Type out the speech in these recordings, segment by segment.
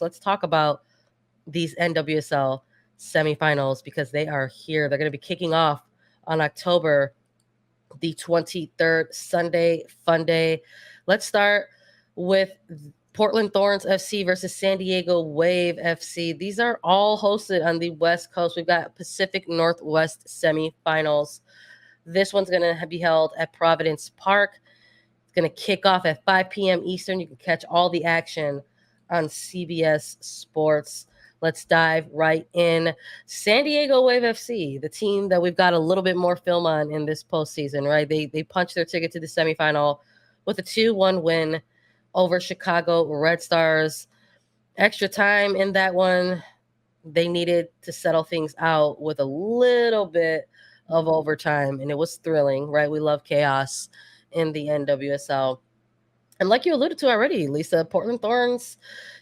let's talk about these NWSL semifinals because they are here. They're going to be kicking off on October the 23rd, Sunday, fun day. Let's start with Portland Thorns FC versus San Diego Wave FC. These are all hosted on the West Coast. We've got Pacific Northwest semifinals. This one's going to be held at Providence Park. It's going to kick off at 5 p.m. Eastern. You can catch all the action on CBS Sports. Let's dive right in. San Diego Wave FC, the team that we've got a little bit more film on in this postseason, right? They punched their ticket to the semifinal with a 2-1 win over Chicago Red Stars. Extra time in that one. They needed to settle things out with a little bit of overtime, and it was thrilling, right? We love chaos in the NWSL. And like you alluded to already, Lisa, Portland Thorns,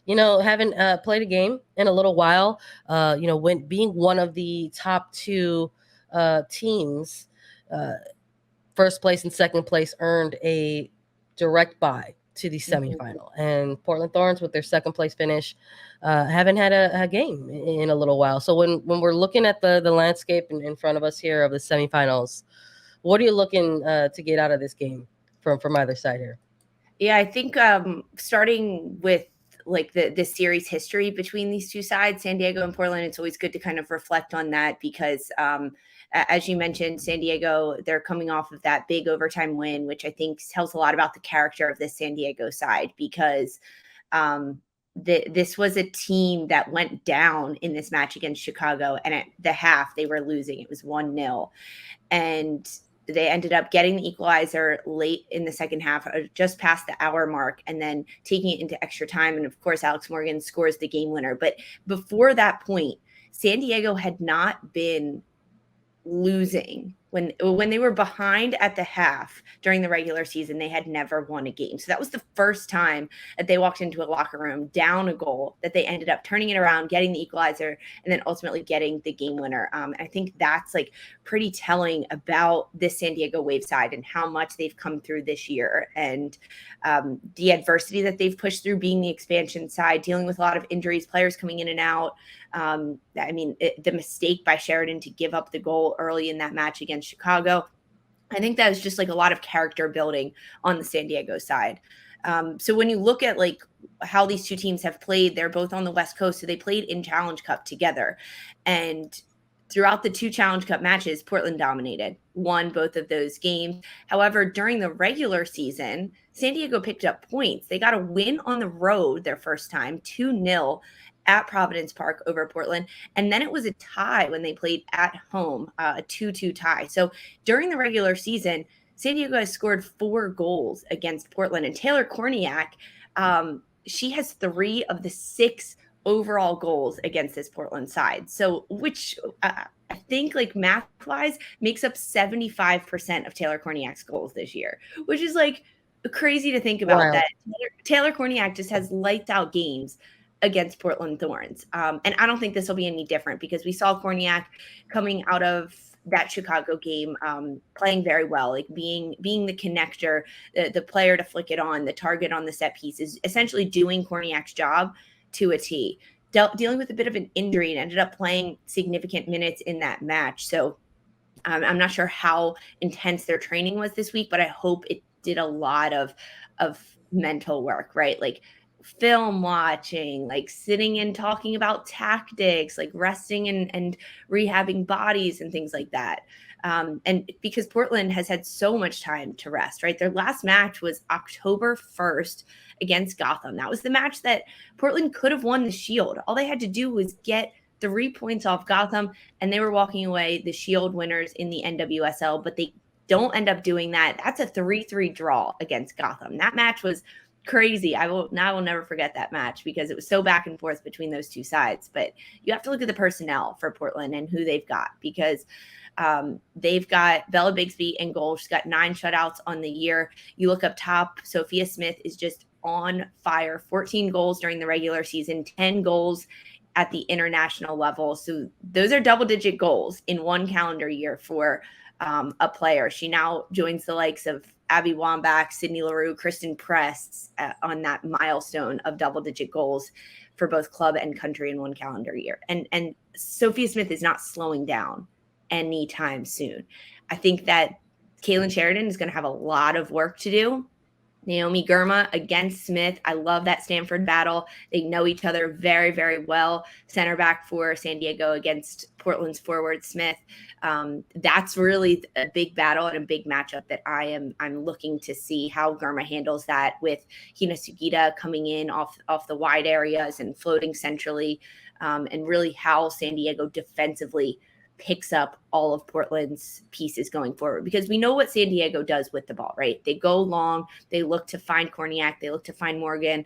haven't played a game in a little while. When being one of the top two teams, first place and second place earned a direct bye to the semifinal. And Portland Thorns, with their second place finish, haven't had a game in a little while. So when we're looking at the landscape in front of us here of the semifinals, what are you looking to get out of this game from either side here? Yeah, I think starting with like the series history between these two sides, San Diego and Portland, it's always good to kind of reflect on that because as you mentioned, San Diego, they're coming off of that big overtime win, which I think tells a lot about the character of this San Diego side because this was a team that went down in this match against Chicago, and at the half they were losing. It was 1-0. And they ended up getting the equalizer late in the second half, just past the hour mark, and then taking it into extra time. And of course, Alex Morgan scores the game winner. But before that point, San Diego had not been losing. When they were behind at the half during the regular season, they had never won a game. So that was the first time that they walked into a locker room down a goal that they ended up turning it around, getting the equalizer, and then ultimately getting the game winner. I think that's like pretty telling about this San Diego Wave side and how much they've come through this year and the adversity that they've pushed through, being the expansion side, dealing with a lot of injuries, players coming in and out. The mistake by Sheridan to give up the goal early in that match against Chicago, I think that was just like a lot of character building on the San Diego side. So when you look at like how these two teams have played, they're both on the West Coast, so they played in Challenge Cup together. And throughout the two Challenge Cup matches, Portland dominated, won both of those games. However, during the regular season, San Diego picked up points. They got a win on the road their first time, 2-0 at Providence Park over Portland. And then it was a tie when they played at home, a 2-2 tie. So during the regular season, San Diego has scored 4 goals against Portland. And Taylor Korniak, she has 3 of the 6 overall goals against this Portland side. So which I think like math-wise makes up 75% of Taylor Korniak's goals this year, which is like crazy to think about. Wow. That Taylor Korniak just has lights out games against Portland Thorns. And I don't think this will be any different because we saw Korniak coming out of that Chicago game playing very well, like being the connector, the player to flick it on, the target on the set piece, is essentially doing Korniak's job to a T. Dealing with a bit of an injury and ended up playing significant minutes in that match. So I'm not sure how intense their training was this week, but I hope it did a lot of mental work, right? Like film watching, like sitting and talking about tactics, like resting and rehabbing bodies and things like that. And because Portland has had so much time to rest, right? Their last match was October 1st against Gotham. That was the match that Portland could have won the Shield. All they had to do was get 3 points off Gotham, and they were walking away the Shield winners in the NWSL, but they don't end up doing that. That's a 3-3 draw against Gotham. That match was crazy. I will never forget that match because it was so back and forth between those two sides. But you have to look at the personnel for Portland and who they've got, because they've got Bella Bigsby in goal. She's got 9 shutouts on the year. You look up top, Sophia Smith is just on fire. 14 goals during the regular season, 10 goals at the international level. So those are double-digit goals in one calendar year for a player. She now joins the likes of Abby Wambach, Sydney Leroux, Kristen Press on that milestone of double-digit goals for both club and country in one calendar year. And Sophia Smith is not slowing down anytime soon. I think that Kaylin Sheridan is going to have a lot of work to do. Naomi Girma against Smith. I love that Stanford battle. They know each other very, very well. Center back for San Diego against Portland's forward Smith. That's really a big battle and a big matchup that I'm looking to see how Girma handles that, with Hina Sugita coming in off the wide areas and floating centrally, and really how San Diego defensively picks up all of Portland's pieces going forward, because we know what San Diego does with the ball, right? They go long, they look to find Korniak, they look to find Morgan,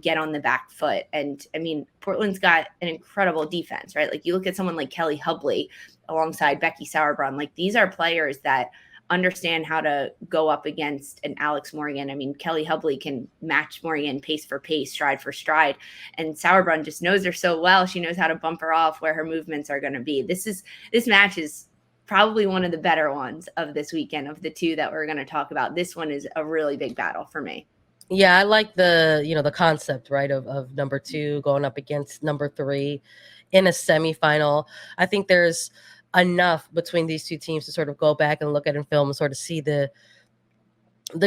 get on the back foot. And I mean, Portland's got an incredible defense, right? Like, you look at someone like Kelly Hubley alongside Becky Sauerbrunn, like, these are players that understand how to go up against an Alex Morgan. I mean, Kelly Hubley can match Morgan pace for pace, stride for stride. And Sauerbrunn just knows her so well. She knows how to bump her off, where her movements are going to be. This match is probably one of the better ones of this weekend, of the two that we're going to talk about. This one is a really big battle for me. Yeah, I like the concept, right, of number 2 going up against number 3 in a semifinal. I think there's enough between these two teams to sort of go back and look at in film and sort of see the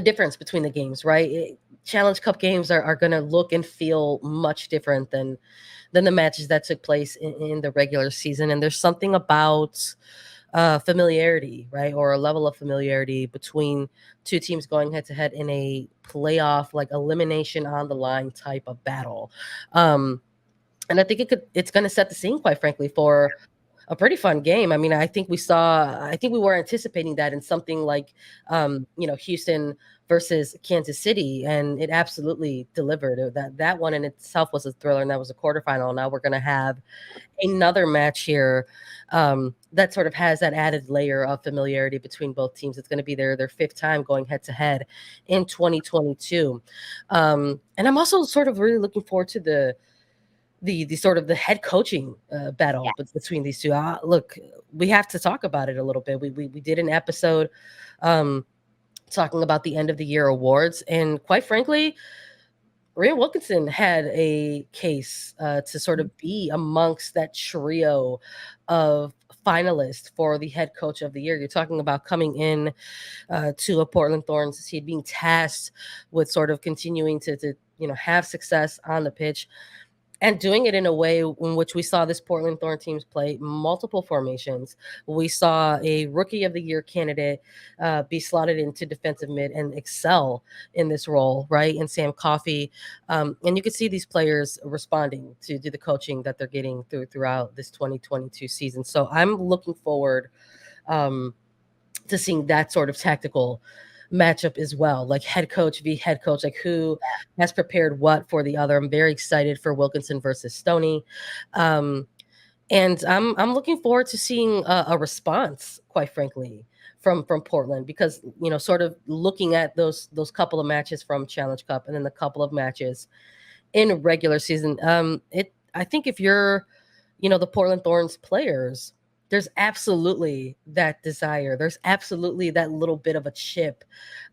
difference between the games, right? Challenge Cup games are going to look and feel much different than the matches that took place in the regular season. And there's something about familiarity, right, or a level of familiarity between two teams going head to head in a playoff, like, elimination on the line type of battle. And I think it's going to set the scene, quite frankly, for a pretty fun game. I mean, I think we were anticipating that in something like, Houston versus Kansas City, and it absolutely delivered. That one in itself was a thriller, and that was a quarterfinal. Now we're going to have another match here that sort of has that added layer of familiarity between both teams. It's going to be their fifth time going head to head in 2022, and I'm also sort of really looking forward to the sort of the head coaching battle between these two. Look, we have to talk about it a little bit. We did an episode talking about the end of the year awards, and quite frankly, Rhea Wilkinson had a case to sort of be amongst that trio of finalists for the head coach of the year. You're talking about coming in to a Portland Thorns, he being tasked with sort of continuing to have success on the pitch, and doing it in a way in which we saw this Portland Thorn teams play multiple formations. We saw a Rookie of the Year candidate be slotted into defensive mid and excel in this role, right? And Sam Coffey. And you could see these players responding to the coaching that they're getting throughout this 2022 season. So I'm looking forward to seeing that sort of tactical matchup as well, like head coach v head coach, like who has prepared what for the other. I'm very excited for Wilkinson versus Stoney, and I'm looking forward to seeing a response, quite frankly, from Portland, because sort of looking at those couple of matches from Challenge Cup and then the couple of matches in regular season, I think if you're the Portland Thorns players, there's absolutely that desire. There's absolutely that little bit of a chip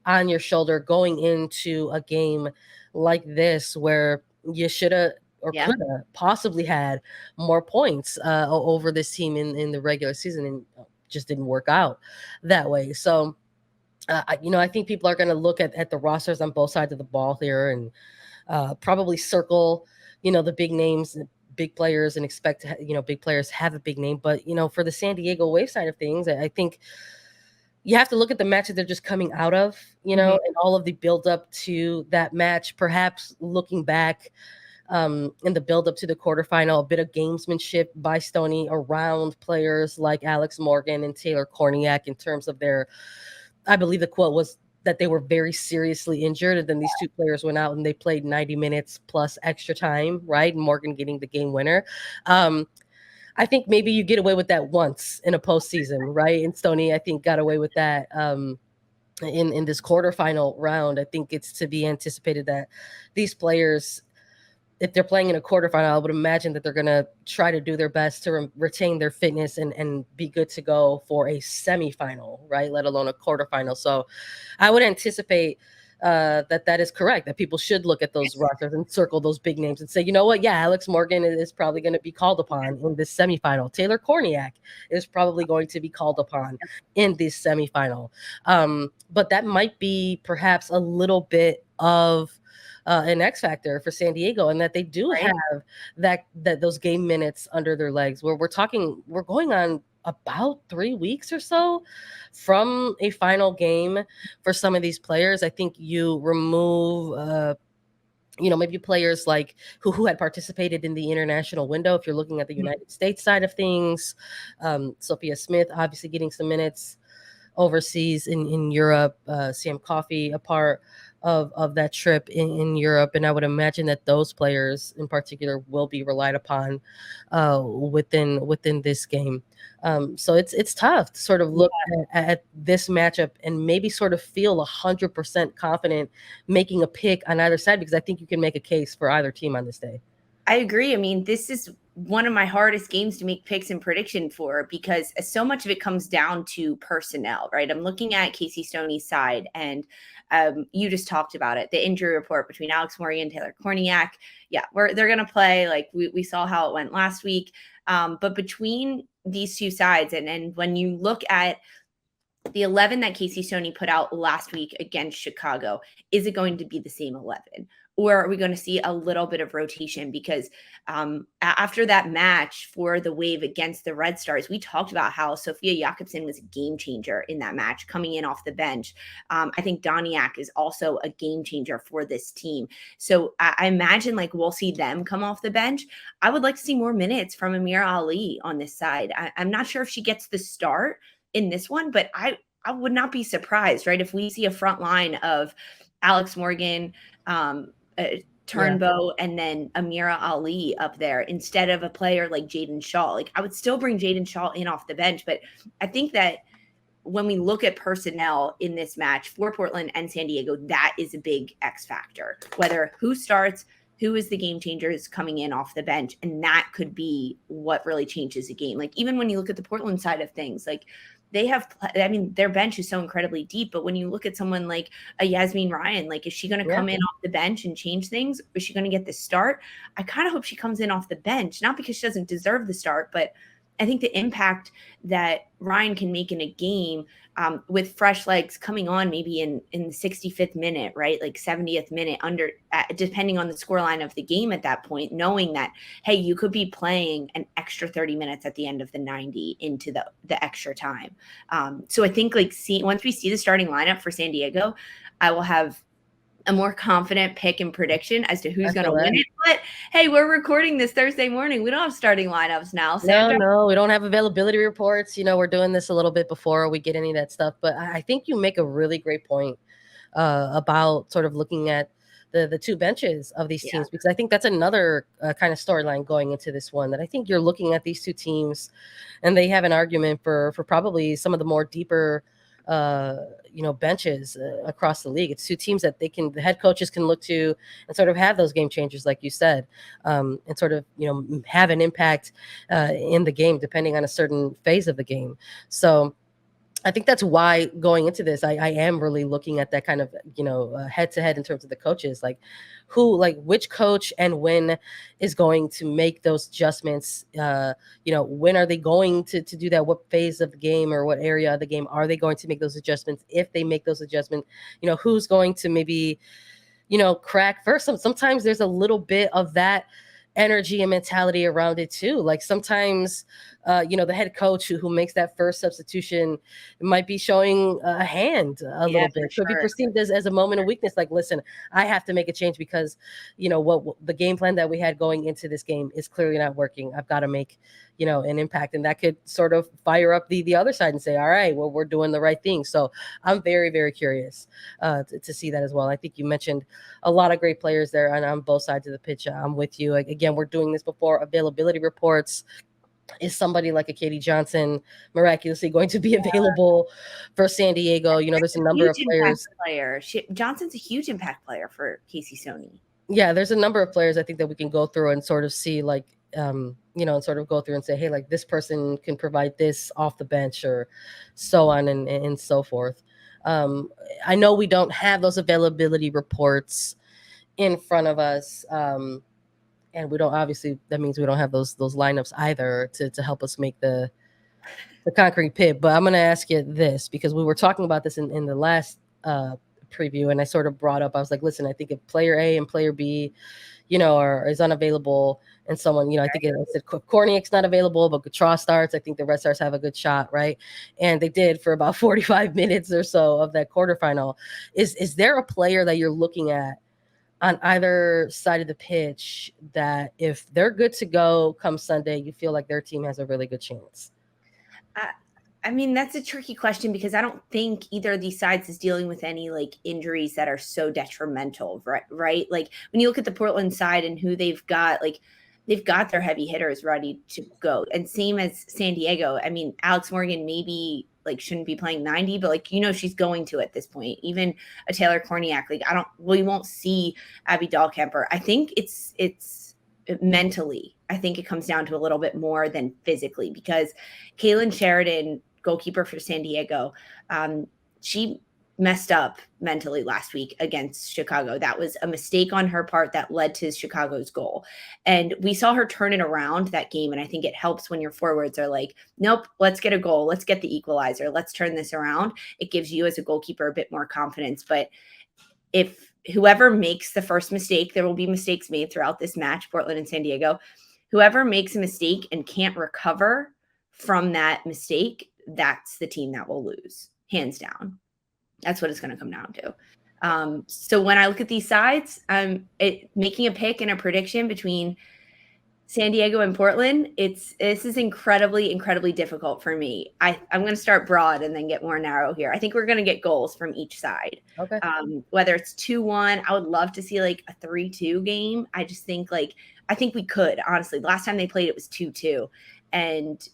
on your shoulder going into a game like this, where you should have or could have possibly had more points over this team in the regular season, and just didn't work out that way. So, I think people are going to look at the rosters on both sides of the ball here, and probably circle, the big names, big players, and expect to big players have a big name. But for the San Diego Wave side of things, I think you have to look at the match that they're just coming out of, and all of the build up to that match, perhaps looking back in the build up to the quarterfinal, a bit of gamesmanship by Stoney around players like Alex Morgan and Taylor Korniak in terms of their, I believe the quote was that they were very seriously injured, and then these two players went out and they played 90 minutes plus extra time, right? Morgan getting the game winner. I think maybe you get away with that once in a postseason, right? And Stoney, I think, got away with that in this quarterfinal round. I think it's to be anticipated that these players, if they're playing in a quarterfinal, I would imagine that they're going to try to do their best to retain their fitness and be good to go for a semifinal, right? Let alone a quarterfinal. So I would anticipate that is correct, that people should look at those rosters and circle those big names and say, you know what, yeah, Alex Morgan is probably going to be called upon in this semifinal. Taylor Korniak is probably going to be called upon in this semifinal. But that might be perhaps a little bit of an X factor for San Diego, and that they do have that those game minutes under their legs. Where we're going on about 3 weeks or so from a final game for some of these players. I think you remove maybe players like who had participated in the international window. If you're looking at the United States side of things, Sophia Smith obviously getting some minutes overseas in Europe, Sam Coffey a part of that trip in Europe. And I would imagine that those players in particular will be relied upon within this game. So it's tough to sort of look at this matchup and maybe sort of feel 100% confident making a pick on either side, because I think you can make a case for either team on this day. I agree. I mean, this is one of my hardest games to make picks and prediction for, because so much of it comes down to personnel, right? I'm looking at Casey Stoney's side, and you just talked about it. The injury report between Alex Morgan, Taylor Korniak. Yeah, they're going to play. Like we saw how it went last week. But between these two sides, and when you look at the 11 that Casey Stoney put out last week against Chicago, is it going to be the same 11? Or are we going to see a little bit of rotation? Because after that match for the Wave against the Red Stars, we talked about how Sophia Jakobsen was a game changer in that match, coming in off the bench. I think Doniak is also a game changer for this team. So I imagine like we'll see them come off the bench. I would like to see more minutes from Amira Ali on this side. I'm not sure if she gets the start in this one, but I would not be surprised, right, if we see a front line of Alex Morgan, Turnbow, and then Amira Ali up there instead of a player like Jaden Shaw. Like I would still bring Jaden Shaw in off the bench, but I think that when we look at personnel in this match for Portland and San Diego, that is a big X factor, whether who starts, who is the game changers coming in off the bench. And that could be what really changes a game. Like even when you look at the Portland side of things, like they have, I mean, their bench is so incredibly deep, but when you look at someone like a Yasmin Ryan, like, is she going to come in off the bench and change things? Or is she going to get the start? I kind of hope she comes in off the bench, not because she doesn't deserve the start, but I think the impact that Ryan can make in a game with fresh legs coming on maybe in the 65th minute, right? Like 70th minute depending on the scoreline of the game at that point, knowing that, hey, you could be playing an extra 30 minutes at the end of the 90 into the extra time. So I think like once we see the starting lineup for San Diego, I will have a more confident pick and prediction as to who's going to win it. But hey, we're recording this Thursday morning. We don't have starting lineups now. Sandra. No, we don't have availability reports. We're doing this a little bit before we get any of that stuff. But I think you make a really great point about sort of looking at the two benches of these teams, because I think that's another kind of storyline going into this one, that I think you're looking at these two teams and they have an argument for probably some of the more deeper benches across the league. It's two teams that the head coaches can look to and sort of have those game changers, like you said, and sort of, have an impact in the game, depending on a certain phase of the game. So I think that's why going into this, I am really looking at that kind of, head to head in terms of the coaches, like which coach and when is going to make those adjustments. When are they going to do that? What phase of the game or what area of the game are they going to make those adjustments? If they make those adjustments, who's going to maybe, crack first? Sometimes there's a little bit of that energy and mentality around it too. Like sometimes, the head coach who makes that first substitution might be showing a hand a little bit. Could be perceived as a moment of weakness. Like, listen, I have to make a change because, what the game plan that we had going into this game is clearly not working. I've got to make, an impact. And that could sort of fire up the other side and say, all right, well, we're doing the right thing. So I'm very, very curious to see that as well. I think you mentioned a lot of great players there on both sides of the pitch. I'm with you. Again, we're doing this before availability reports. Is somebody like a Katie Johnson miraculously going to be available for San Diego? There's a number of players. Johnson's a huge impact player for Casey Stoney. Yeah, there's a number of players I think that we can go through and sort of see, like, and sort of go through and say, hey, like this person can provide this off the bench or so on and so forth. I know we don't have those availability reports in front of us. And we don't, obviously that means we don't have those lineups either to help us make the concrete pit. But I'm going to ask you this, because we were talking about this in the last preview, and I sort of brought up, I was like, listen, I think if player A and player B, is unavailable, and someone, I think I said Korniak's not available, but Gautrat starts, I think the Red Stars have a good shot, right? And they did for about 45 minutes or so of that quarterfinal. Is there a player that you're looking at on either side of the pitch that if they're good to go come Sunday, you feel like their team has a really good chance? I mean, that's a tricky question because I don't think either of these sides is dealing with any like injuries that are so detrimental, right? Like when you look at the Portland side and who they've got, like they've got their heavy hitters ready to go. And same as San Diego. I mean, Alex Morgan maybe like shouldn't be playing 90, but like, she's going to at this point. Even a Taylor Korniak, like we won't see Abby Dahlkemper. I think it's mentally. I think it comes down to a little bit more than physically, because Kaylin Sheridan, goalkeeper for San Diego, she messed up mentally last week against Chicago. That was a mistake on her part that led to Chicago's goal. And we saw her turn it around that game. And I think it helps when your forwards are like, nope, let's get a goal. Let's get the equalizer. Let's turn this around. It gives you as a goalkeeper a bit more confidence. But if whoever makes the first mistake, there will be mistakes made throughout this match, Portland and San Diego. Whoever makes a mistake and can't recover from that mistake, that's the team that will lose, hands down. That's what it's going to come down to. So when I look at these sides, making a pick and a prediction between San Diego and Portland, this is incredibly, incredibly difficult for me. I'm going to start broad and then get more narrow here. I think we're going to get goals from each side. Okay. Whether it's 2-1, I would love to see like a 3-2 game. I just think I think we could, honestly. Last time they played, it was 2-2. And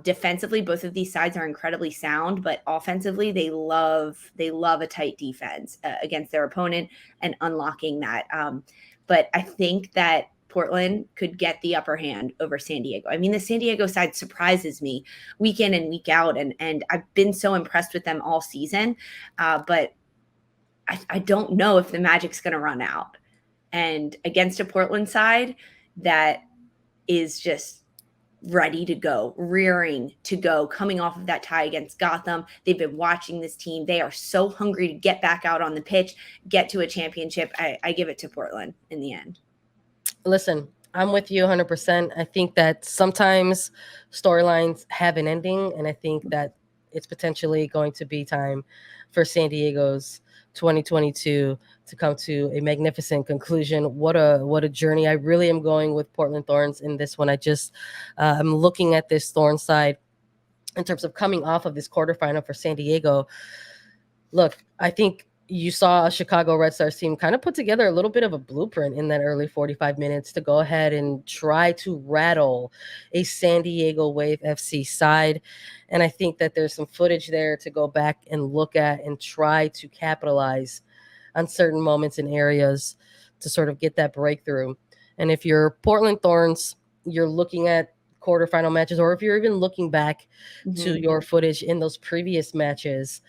defensively, both of these sides are incredibly sound, but offensively, they love a tight defense against their opponent and unlocking that. But I think that Portland could get the upper hand over San Diego. I mean, the San Diego side surprises me week in and week out, and I've been so impressed with them all season. But I don't know if the magic's going to run out. And against a Portland side that is just ready to go, rearing to go, coming off of that tie against Gotham. They've been watching this team. They are so hungry to get back out on the pitch, get to a championship. I give it to Portland in the end. Listen, I'm with you 100%. I think that sometimes storylines have an ending, and I think that it's potentially going to be time for San Diego's 2022 to come to a magnificent conclusion. What a journey. I really am going with Portland Thorns in this one. I'm looking at this Thorns side in terms of coming off of this quarterfinal for San Diego. Look, I think you saw a Chicago Red Stars team kind of put together a little bit of a blueprint in that early 45 minutes to go ahead and try to rattle a San Diego Wave FC side. And I think that there's some footage there to go back and look at and try to capitalize on certain moments and areas to sort of get that breakthrough. And if you're Portland Thorns, you're looking at quarterfinal matches, or if you're even looking back to your footage in those previous matches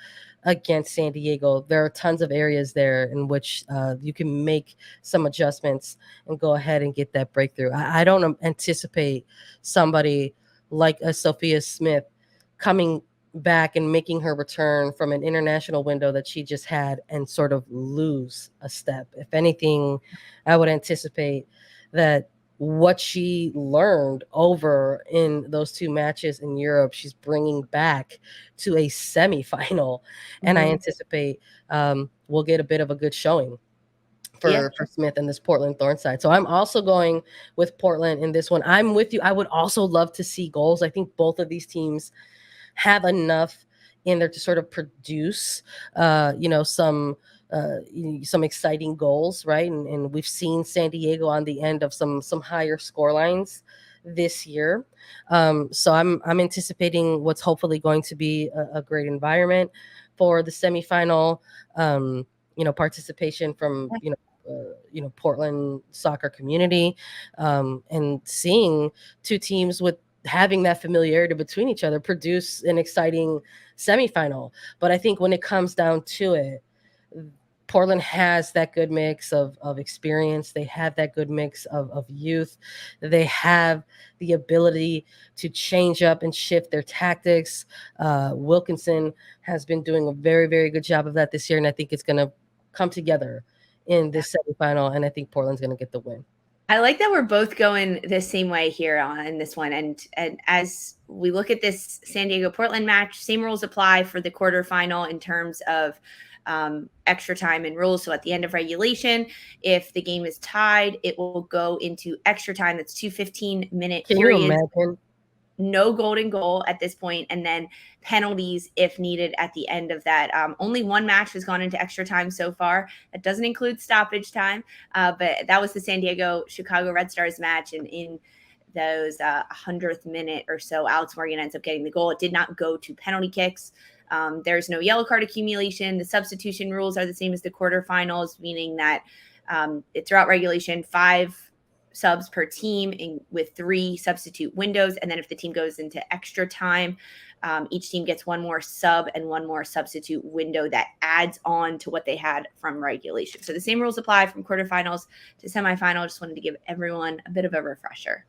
against San Diego, there are tons of areas there in which you can make some adjustments and go ahead and get that breakthrough. I don't anticipate somebody like a Sophia Smith coming back and making her return from an international window that she just had and sort of lose a step. If anything, I would anticipate that what she learned over in those two matches in Europe, she's bringing back to a semifinal. And I anticipate we'll get a bit of a good showing for Smith and this Portland Thorns side. So I'm also going with Portland in this one. I'm with you. I would also love to see goals. I think both of these teams have enough in there to sort of produce, some exciting goals, right? And we've seen San Diego on the end of some higher score lines this year. So I'm anticipating what's hopefully going to be a great environment for the semifinal. Participation from Portland soccer community, and seeing two teams with having that familiarity between each other produce an exciting semifinal. But I think when it comes down to it, Portland has that good mix of experience. They have that good mix of youth. They have the ability to change up and shift their tactics. Wilkinson has been doing a very, very good job of that this year, and I think it's going to come together in this semifinal, and I think Portland's going to get the win. I like that we're both going the same way here on this one. And as we look at this San Diego Portland match, same rules apply for the quarterfinal in terms of extra time and rules. So at the end of regulation, if the game is tied, it will go into extra time. That's 2 15-minute periods. Can you imagine? No golden goal at this point, and then penalties if needed at the end of that. Only one match has gone into extra time so far. That doesn't include stoppage time, but that was the San Diego Chicago Red Stars match, and in those 100th minute or so, Alex Morgan ends up getting the goal. It did not go to penalty kicks. There's no yellow card accumulation. The substitution rules are the same as the quarterfinals, meaning that throughout regulation, 5 subs per team with 3 substitute windows. And then if the team goes into extra time, each team gets 1 more sub and 1 more substitute window that adds on to what they had from regulation. So the same rules apply from quarterfinals to semifinal. Just wanted to give everyone a bit of a refresher.